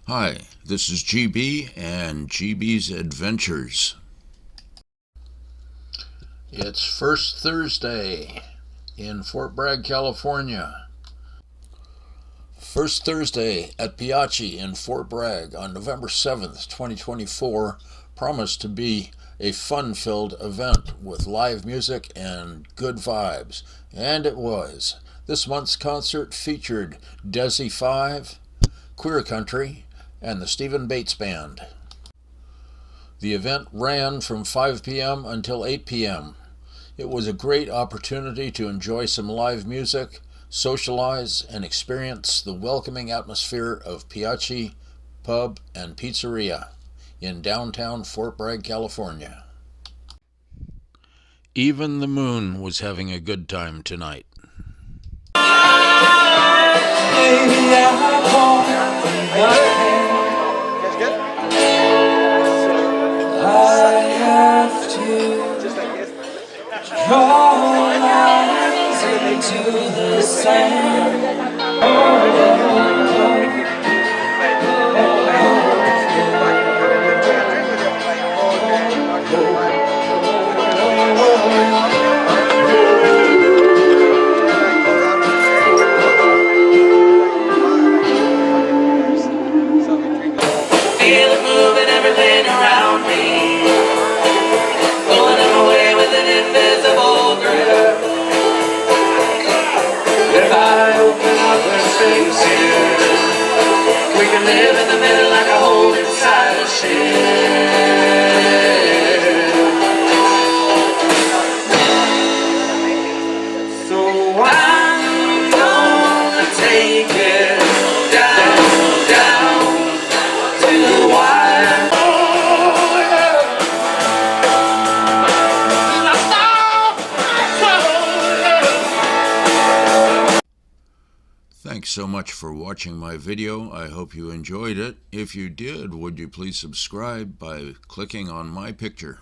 Hi, this is GB and GB's Adventures. It's First Thursday in Fort Bragg, California. First Thursday at Piaci in Fort Bragg on November 7th, 2024 promised to be a fun-filled event with live music and good vibes, and it was. This month's concert featured Dezi 5, Queer Country, and the Stephen Bates Band. The event ran from 5 p.m. until 8 p.m. It was a great opportunity to enjoy some live music, socialize, and experience the welcoming atmosphere of Piaci Pub and Pizzeria in downtown Fort Bragg, California. Even the moon was having a good time tonight. I have to draw lines into the sand. Feel it moving everything around me, pulling them away with an invisible grip. If I open up and face you, we can live in the middle like a hole inside a ship. So I'm gonna take it down, down to the wire. Thanks so much for watching my video. I hope you enjoyed it. If you did, would you please subscribe by clicking on my picture?